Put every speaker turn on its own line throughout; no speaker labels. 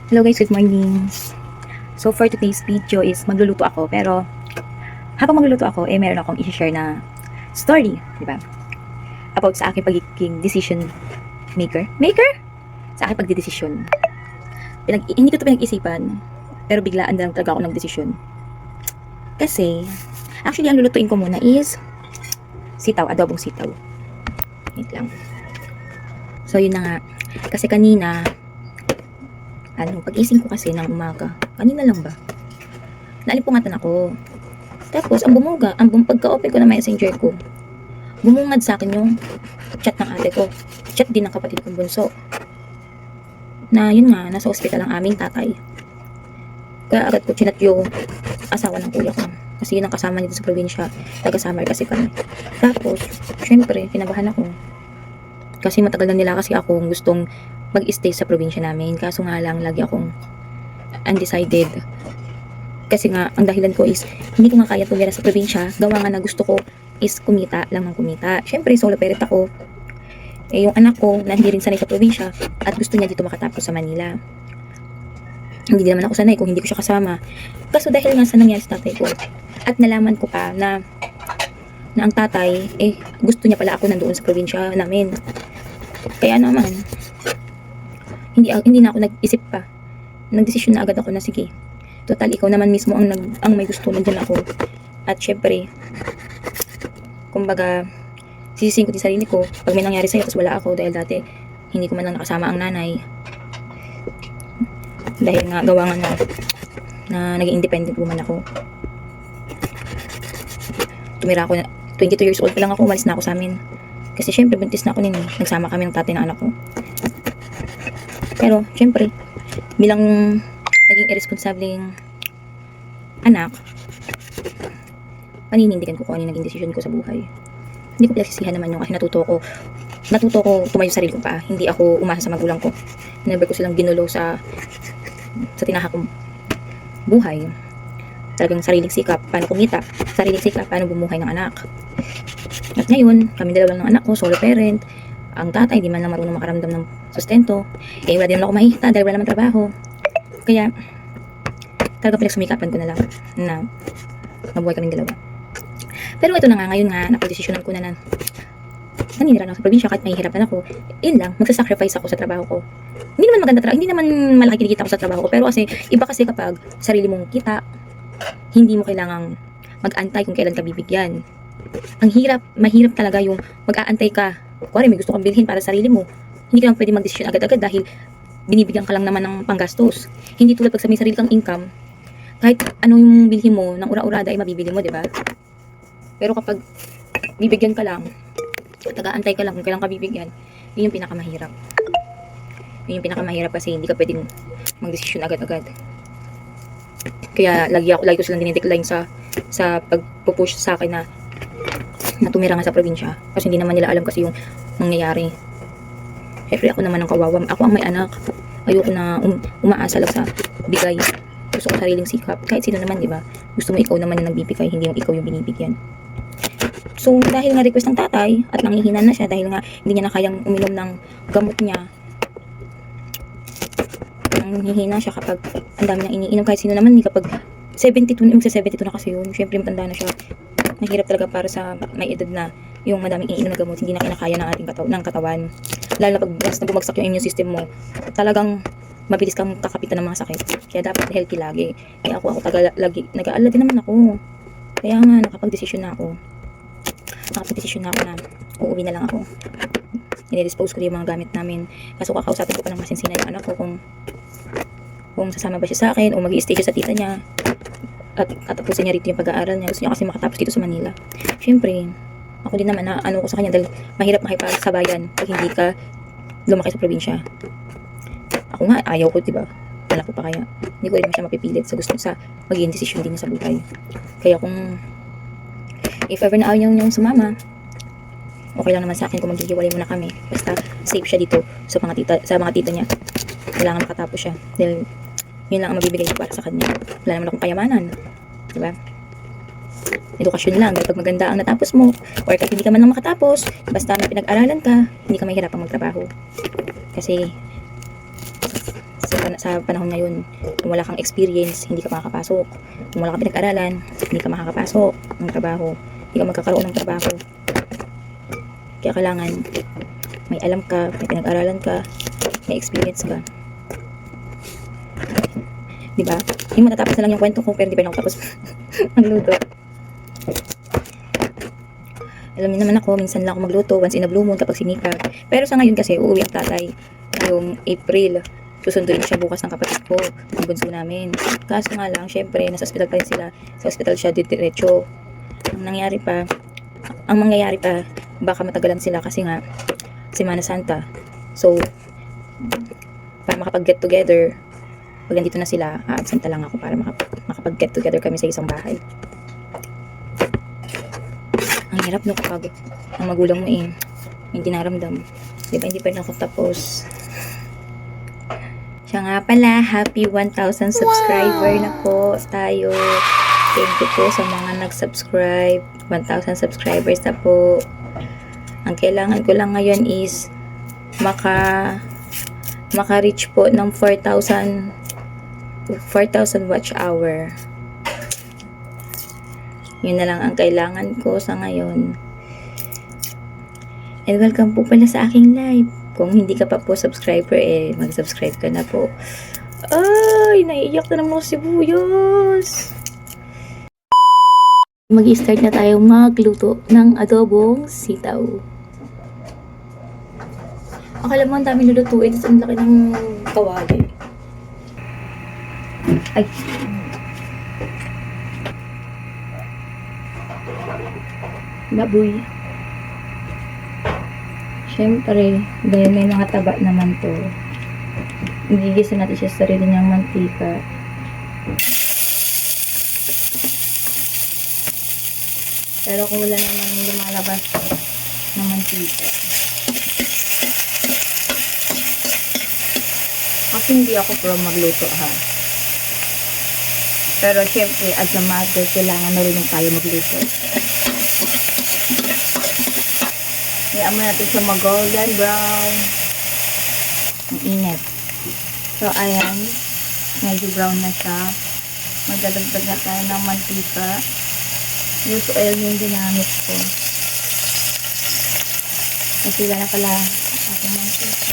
Hello guys, good morning. So for today's video is magluluto ako, pero habang magluluto ako, meron akong i-share na story, di ba? About sa aking pagiging decision maker. Sa aking pagdidesisyon. Hindi ko ito pinag-isipan, pero biglaan na lang talaga ako nagdesisyon. Kasi, actually ang lulutuin ko muna is sitaw, adobong sitaw. Wait lang. So yun na nga. Kasi kanina, pag-ising ko kasi ng umaga, kanina lang ba? Nalimpungatan ako. Tapos, pagka-open ko na messenger ko, bumungad sa akin yung chat ng ate ko. Chat din ng kapatid kong bunso. Na yun nga, nasa ospital ang aming tatay. Kaya agad ko chinat yung asawa ng kuya ko. Kasi yun ang kasama nito sa probinsya. Taga-Samar kasi kami. Tapos, syempre, kinabahan ako. Kasi matagal na nila kasi akong gustong mag-stay sa probinsya namin. Kaso nga lang, lagi akong undecided. Kasi nga, ang dahilan ko is, hindi ko nga kaya tumira sa probinsya. Gawa nga na gusto ko is kumita lang ng kumita. Syempre, solo parent ako. Yung anak ko, na hindi rin sanay sa probinsya, at gusto niya dito makatapos sa Manila. Hindi din naman ako sanay kung hindi ko siya kasama. Kaso dahil nga sa nangyari sa tatay ko, at nalaman ko pa na ang tatay, gusto niya pala ako nandoon sa probinsya namin. Kaya naman, hindi na ako nag-isip pa. Nagdesisyon na agad ako na sige. Total, ikaw naman mismo ang may gusto, nandyan ako. At syempre, kumbaga, sisisihin ko din sarili ko pag may nangyari sa'yo, tapos wala ako dahil dati hindi ko man lang nakasama ang nanay. Dahil nga, gawa nga na naging independent woman ako. Tumira ako na, 22 years old pa lang ako, umalis na ako sa amin. Kasi syempre, buntis na ako nini. Nagsama kami ng tatay ng anak ko. Pero, syempre, bilang naging irresponsableng anak, paninindigan ko kung ano yung naging desisyon ko sa buhay. Hindi ko pinagsisihan naman yung kasi natuto ko tumayo sa sarili ko pa. Hindi ako umasa sa magulang ko. Never ko silang ginulo sa tinahak kong buhay. Talagang sariling sikap, paano kumita, sariling sikap, paano bumuhay ng anak. At ngayon, kami dalawa ng anak ko, solo parent. Ang tatay, di man lang marunong makaramdam ng sustento. Wala din naman ako mahihita dahil wala naman trabaho. Kaya, talagang pinagsumikapan ko na lang na mabuhay kaming dalawa. Pero ito na nga, ngayon nga, napag-desisyonan ko na naninira na ako sa probinsya kahit mahihirapan ako. Yun lang, magsasacrifice ako sa trabaho ko. Hindi naman maganda hindi naman malaki kinikita ko sa trabaho ko. Pero kasi, iba kasi kapag sarili mong kita, hindi mo kailangang mag-antay kung kailan ka bibigyan. Ang mahirap talaga yung mag-aantay ka. Kuwari, may gusto kang bilhin para sa sarili mo. Hindi ka lang pwede mag-desisyon agad-agad dahil binibigyan ka lang naman ng panggastos. Hindi tulad pag sa may sarili kang income, kahit ano yung bilhin mo, ng ura-urada ay mabibili mo, di ba? Pero kapag bibigyan ka lang, taga-antay ka lang kung kailan ka bibigyan, yun yung pinakamahirap. Yun yung pinakamahirap kasi hindi ka pwedeng mag-desisyon agad-agad. Kaya lagi ko silang dinidecline sa pagpupush sa akin na tumira nga sa probinsya. Kasi hindi naman nila alam kasi yung nangyayari. Siyempre ako naman ang kawawa. Ako ang may anak. Ayoko na umaasa lang sa bigay. Gusto ko sariling sikap. Kahit sino naman, di ba? Gusto mo ikaw naman yung nagbibigay, hindi yung ikaw yung binibigyan. So, dahil nga request ng tatay at nanghihina na siya dahil nga hindi niya na kayang uminom ng gamot niya. Nanghihina siya kapag ang dami niyang iniinom. Kahit sino naman, kapag 72 na kasi yun. Siyempre, matanda na siya. Mahirap talaga para sa may edad na yung madaming iniinom na gamot, hindi na kinakaya ng ating katawan. Lalo na pag bumagsak yung immune system mo, talagang mabilis kang kakapitan ng mga sakit. Kaya dapat healthy lagi. Kaya ako lagi, nag-aalala din naman ako. Kaya nga, nakapag-desisyon na ako na uuwi na lang ako. Nire-dispose ko yung mga gamit namin. Kaso kakausapin ko pa ng masinsina yung anak ko kung sasama ba siya sa akin o mag-i-stay siya sa tita niya. At katapusin niya rito yung pag-aaral niya. Gusto niya kasi makatapos dito sa Manila. Siyempre, ako din naman na ano ko sa kanya dahil mahirap makipagsabayan pag hindi ka lumaki sa probinsya. Ako nga, ayaw ko, diba? Wala ko pa kaya. Hindi ko rin siya mapipilit sa gusto sa magiging desisyon din sa buhay. Kaya kung if ever na ayaw niyang sumama, okay lang naman sa akin kung maghihiwalay muna kami. Basta safe siya dito sa mga tita niya. Kailangan makatapos siya. Dahil yun lang ang mabibigay ko para sa kanya. Wala naman akong kayamanan. Diba? Edukasyon lang. Dahil pag maganda ang natapos mo, or kahit hindi ka man lang makatapos, basta may pinag-aralan ka, hindi ka mahirapang magtrabaho. Kasi, sa panahon ngayon. Kung wala kang experience, hindi ka makakapasok. Kung wala kang pinag-aralan, hindi ka makakapasok ng trabaho. Hindi ka magkakaroon ng trabaho. Kaya kailangan may alam ka, may pinag-aralan ka, may experience ka. Diba? Yung matatapos na lang yung kwento ko, pero di pa rin ako tapos magluto. Alam niyo naman ako, minsan lang ako magluto, once in a blue moon kapag sinikap. Pero sa ngayon kasi, uuwi ang tatay ngayong April. Susunduin siya bukas ng kapatid ko, ang bunso namin. Kaso nga lang, syempre, nasa hospital pa rin sila. Sa hospital siya diretso. Ang mangyayari pa, baka matagalan sila kasi nga, Semana Santa. So, para makapag-get together, pag nandito na sila, absenta lang ako para makapag-get together kami sa isang bahay. Ang hirap no kapag ang magulang mo hindi naramdam. Diba, hindi pa rin ako tapos. Siya nga pala, happy 1,000 subscriber na po tayo. Thank you po sa mga nag-subscribe. 1,000 subscribers na po. Ang kailangan ko lang ngayon is maka-reach po ng 4,000 watch hour. Yun na lang ang kailangan ko sa ngayon. And welcome po pala sa aking live. Kung hindi ka pa po subscriber, mag-subscribe ka na po. Ay, naiiyak na naman ako si Buyos. Mag-i-start na tayo magluto ng adobong sitaw. Akala mo ang dami lulutuin, tapos ang laki ng kawali. Ay. Baboy. Siyempre, dahil may mga taba naman to, igigisa natin siya sa sarili niyang mantika. Pero kung wala naman lumalabas na mantika. Kasi hindi ako pro magluto ha. Pero syempre, as a mother, kailangan marunong tayo magluto. Hayaan mo natin siya mag-golden brown. Ang init. So, ayan. Medyo brown na siya. Magdadagdag na tayo ng mantika. Used oil yung ginamit ko. Kasi wala na pala ating mantika.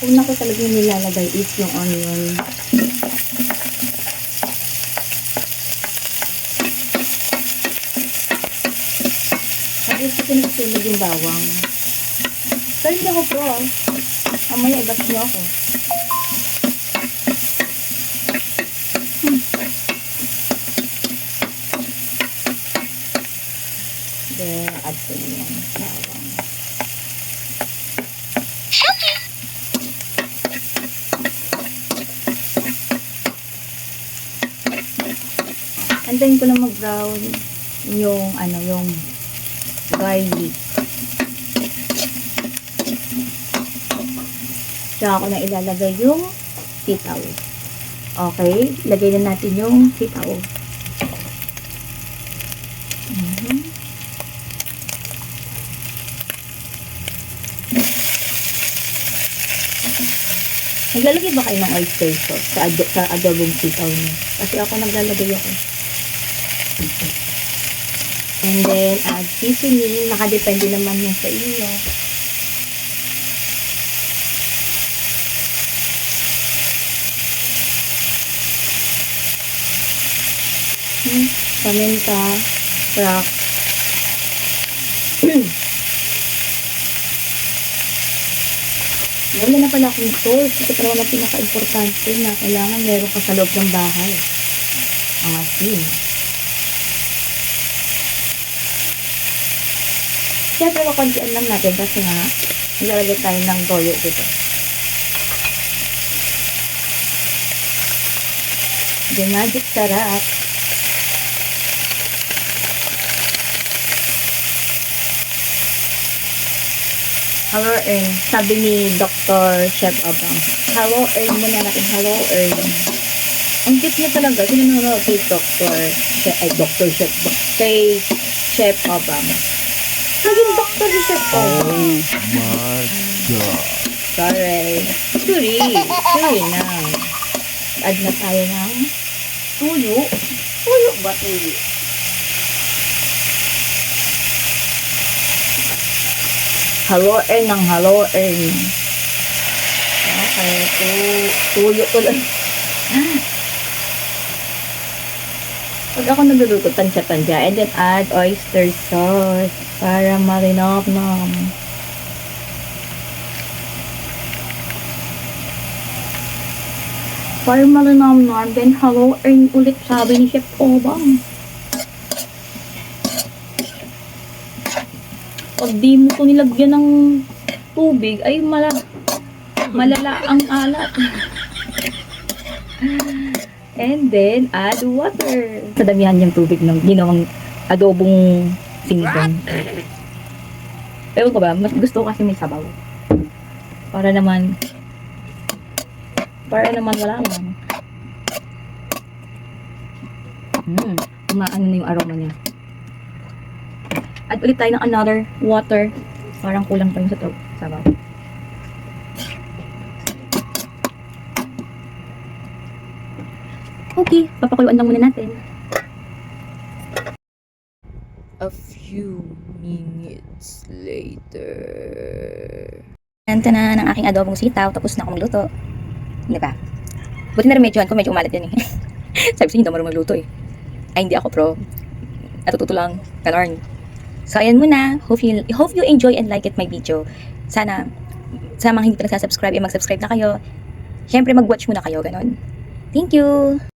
Una ko talaga nilalagay is yung onion. At gusto ko nagsulog yung bawang. Pero hindi ako pro. Mamaya ibas niyo ako. Then, add ko na yung bawang. Antayin ko lang mag-brown yung yung garlic. Tsaka ko na ilalagay yung sitaw. Okay, lagay na natin yung sitaw. Naglalagay ba kayo ng oyster sauce sa adobong sitaw niyo? Kasi ako naglalagay ako. And then, add seasoning. Nakadepende naman yung sa inyo. Paminta, crack. Wala na pala akong sauce. Ito pala na pinaka-importante na kailangan meron ka sa loob ng bahay. Ang asin. Siyempre, makontian lang natin kasi nga, nilalagay tayo ng toyo dito. The magic sarap. Hello, Earn. Sabi ni Dr. Chef Abang. Hello, Earn muna natin. Hello, Earn. Ang cute niya talaga. Sino nanonood kay Dr. Chef ba? Kay Chef Obam. Naging doktor si Chef Obam.
Oh my God.
Sorry. Sorry na. Add na tayo ng tuyo. Tuyo ba tuyo? Haluin ng haluin. Okay, tuyo ko lang. Pag ako nagluluto, tansya-tansya. And then add oyster sauce para marinam-nam. Para marinam-nam. Then haluin ulit, sabi ni Chef Obang. Pag di mo ito nilagyan ng tubig, ay malala ang alat. And then, add water. Kadamihan yung tubig ng ginawang adobong sinigang. Ewan ko ba, mas gusto ko kasi may sabaw. Para naman wala lang. Umaano na yung aroma niya. Add ulit tayo ng another water. Parang kulang pa yung sabaw. Okay, papakuluan lang muna natin.
A few minutes later.
Nanta na ng aking adobong sitaw, tapos na akong magluto. Di ba? Buti na remedyohan ko, medyo umalat yan eh. Sabi sa hindi daw marunong magluto eh. Ay, hindi ako pro. Natututo lang. Ganon. So, ayan muna. Hope you enjoy and like it my video. Sana, sa mga hindi pa nagsasubscribe, mag-subscribe na kayo. Siyempre, mag-watch muna kayo. Ganon. Thank you!